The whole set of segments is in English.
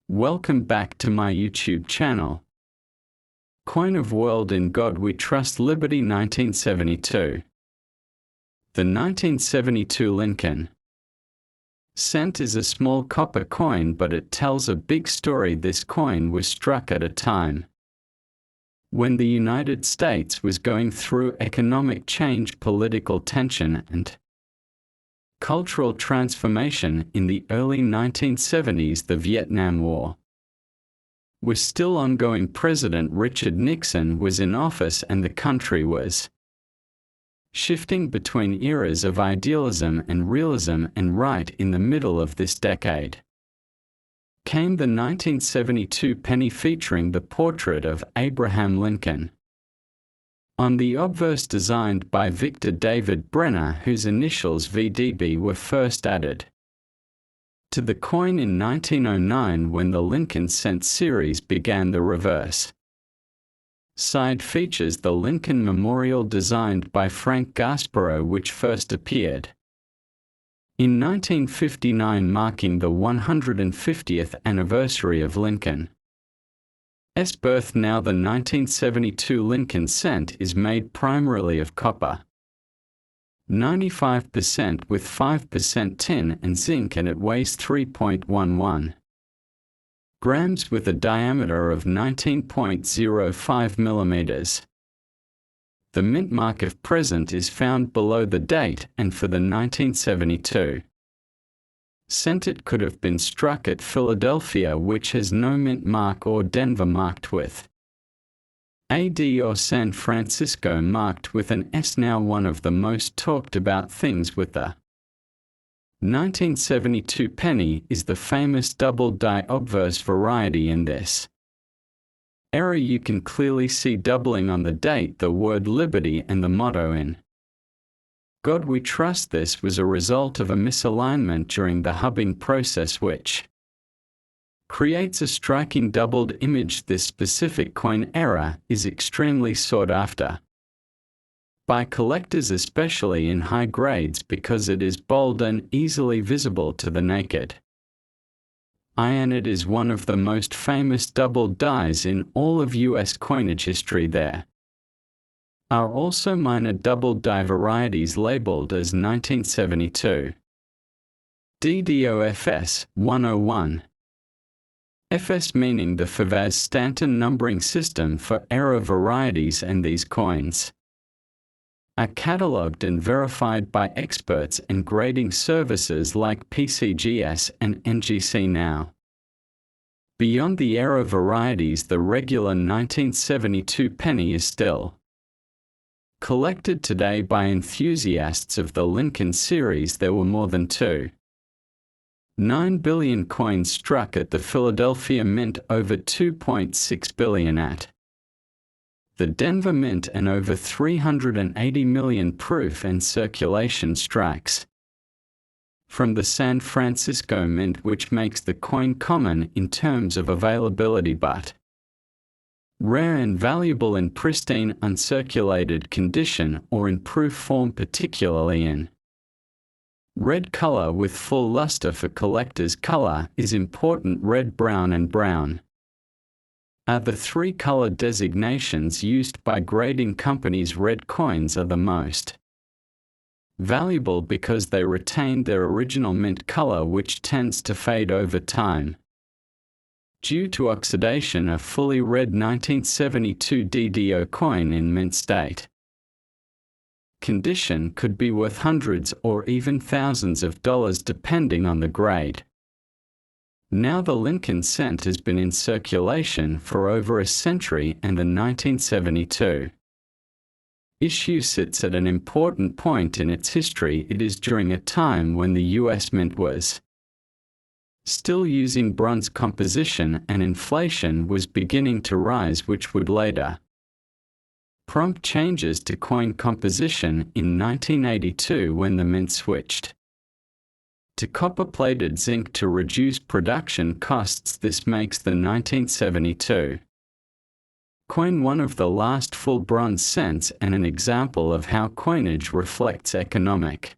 Welcome back to my YouTube channel. Coin of World in God We Trust Liberty 1972. The 1972 Lincoln cent is a small copper coin, but it tells a big story. This coin was struck at a time when the United States was going through economic change, political tension, and cultural transformation. In the early 1970s, the Vietnam War was still ongoing. President Richard Nixon was in office and the country was shifting between eras of idealism and realism, and right in the middle of this decade came the 1972 penny featuring the portrait of Abraham Lincoln on the obverse, designed by Victor David Brenner, whose initials VDB were first added to the coin in 1909 when the Lincoln cent series began. The reverse side features the Lincoln Memorial designed by Frank Gasparro, which first appeared in 1959, marking the 150th anniversary of Lincoln's birth. Now the 1972 Lincoln cent is made primarily of copper, 95% with 5% tin and zinc, and it weighs 3.11 grams with a diameter of 19.05 millimeters. The mint mark of present is found below the date, and for the 1972 cent it could have been struck at Philadelphia, which has no mint mark, or Denver marked with AD, or San Francisco marked with an S. Now one of the most talked about things with the 1972 penny is the famous double die obverse variety. In this era you can clearly see doubling on the date the word liberty and the motto "In God We Trust." This was a result of a misalignment during the hubbing process, which creates a striking doubled image. This specific coin error is extremely sought after by collectors, especially in high grades, because it is bold and easily visible to the naked eye, and it is one of the most famous double dies in all of US coinage history. There are also minor double die varieties labeled as 1972 DDOFS 101 FS, meaning the Favaz-Stanton numbering system for error varieties, and these coins are catalogued and verified by experts and grading services like PCGS and NGC. Now, beyond the error varieties, the regular 1972 penny is still collected today by enthusiasts of the Lincoln series. There were more than 2.9 billion coins struck at the Philadelphia Mint, over 2.6 billion at the Denver Mint, and over 380 million proof and circulation strikes from the San Francisco Mint, which makes the coin common in terms of availability but rare and valuable in pristine uncirculated condition or in proof form, particularly in red color with full luster. For collectors, color is important. Red, brown and brown are the three color designations used by grading companies. Red coins are the most valuable because they retain their original mint color, which tends to fade over time due to oxidation. A fully red 1972 DDO coin in mint state condition could be worth hundreds or even thousands of dollars depending on the grade. Now the Lincoln cent has been in circulation for over a century, and the 1972 issue sits at an important point in its history. It is during a time when the US Mint was still using bronze composition and inflation was beginning to rise, which would later prompt changes to coin composition in 1982 when the Mint switched to copper-plated zinc to reduce production costs. This makes the 1972 coin one of the last full bronze cents and an example of how coinage reflects economic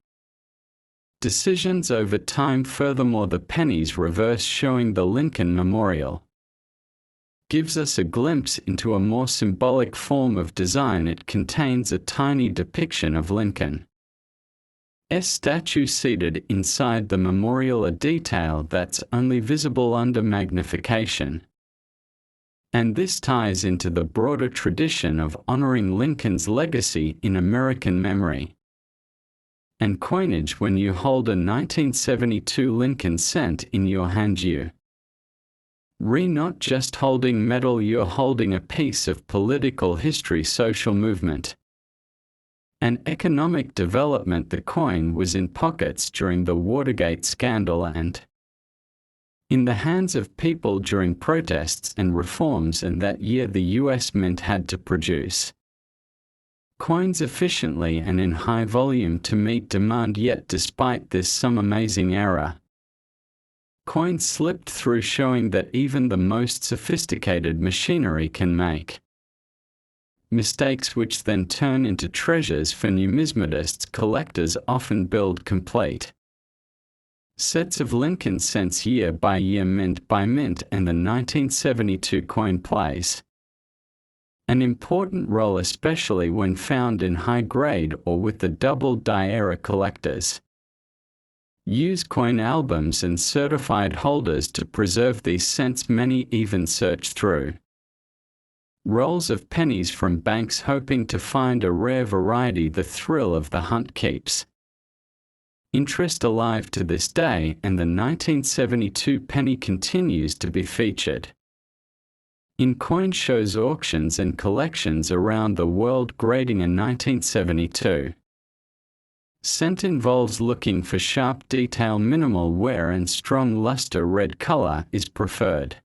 decisions over time. Furthermore, the penny's reverse showing the Lincoln Memorial gives us a glimpse into a more symbolic form of design. It contains a tiny depiction of Lincoln's statue seated inside the memorial, a detail that's only visible under magnification. And this ties into the broader tradition of honoring Lincoln's legacy in American memory and coinage. When you hold a 1972 Lincoln cent in your hand, you're not just holding metal, you're holding a piece of political history, social movement, and economic development. The coin was in pockets during the Watergate scandal and in the hands of people during protests and reforms, and that year the US Mint had to produce coins efficiently and in high volume to meet demand. Yet despite this, some amazing error coins slipped through, showing that even the most sophisticated machinery can make mistakes, which then turn into treasures for numismatists. Collectors often build complete sets of Lincoln cents year by year, mint by mint, and the 1972 coin plays an important role, especially when found in high grade or with the double die era. Collectors use coin albums and certified holders to preserve these cents. Many even search through rolls of pennies from banks hoping to find a rare variety. The thrill of the hunt keeps interest alive to this day, and the 1972 penny continues to be featured in coin shows, auctions, and collections around the world. Grading a 1972 cent involves looking for sharp detail, minimal wear, and strong luster. Red color is preferred,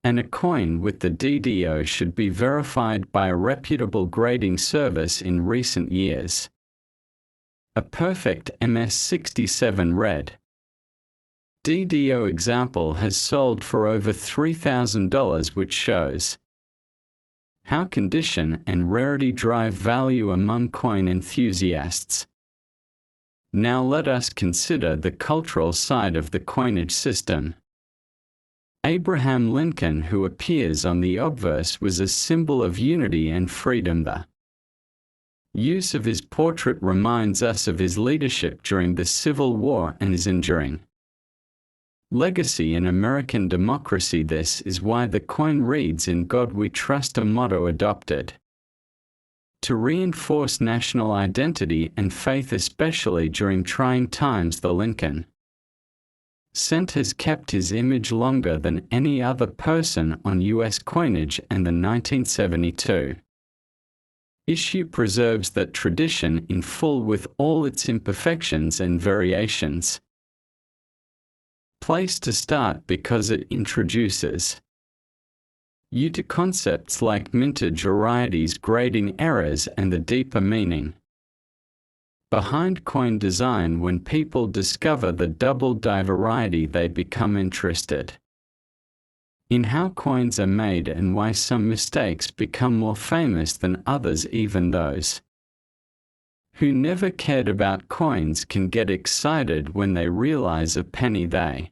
and a coin with the DDO should be verified by a reputable grading service. In recent years, a perfect MS-67 red DDO example has sold for over $3,000, which shows how condition and rarity drive value among coin enthusiasts. Now let us consider the cultural side of the coinage system. Abraham Lincoln, who appears on the obverse, was a symbol of unity and freedom. The use of his portrait reminds us of his leadership during the Civil War and his enduring legacy in American democracy. This is why the coin reads, "In God We Trust," a motto adopted to reinforce national identity and faith, especially during trying times. The Lincoln cent has kept his image longer than any other person on U.S. coinage, and the 1972 issue preserves that tradition in full with all its imperfections and variations. Place to start because it introduces you to concepts like mintage, varieties, grading errors, and the deeper meaning behind coin design. When people discover the double die variety, they become interested in how coins are made and why some mistakes become more famous than others. Even those who never cared about coins can get excited when they realize a penny they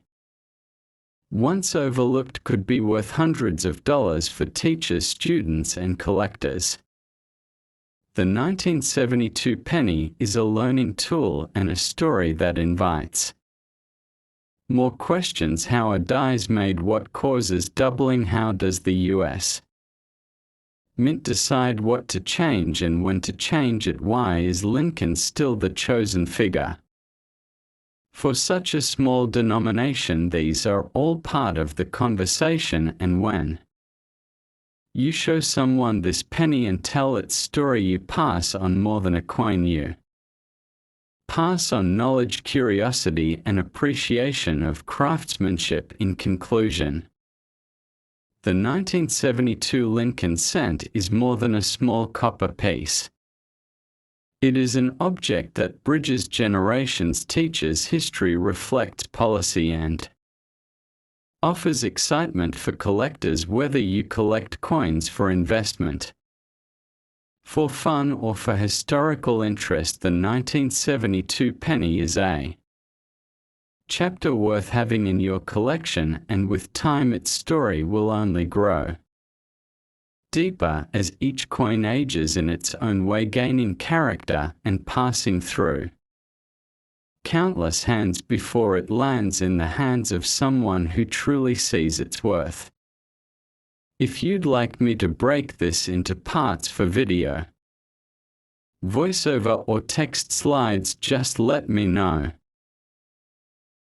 once overlooked could be worth hundreds of dollars for teachers, students, and collectors. The 1972 penny is a learning tool and a story that invites more questions. How are dies made? What causes doubling? How does the U.S. Mint decide what to change and when to change it? Why is Lincoln still the chosen figure for such a small denomination? These are all part of the conversation, and when you show someone this penny and tell its story, you pass on more than a coin. You pass on knowledge, curiosity, and appreciation of craftsmanship. In conclusion, the 1972 Lincoln cent is more than a small copper piece. It is an object that bridges generations, teaches history, reflects policy, and offers excitement for collectors, whether you collect coins for investment, For fun or for historical interest, the 1972 penny is a chapter worth having in your collection, and with time its story will only grow deeper as each coin ages in its own way, gaining character and passing through countless hands before it lands in the hands of someone who truly sees its worth. If you'd like me to break this into parts for video, voiceover or text slides, just let me know.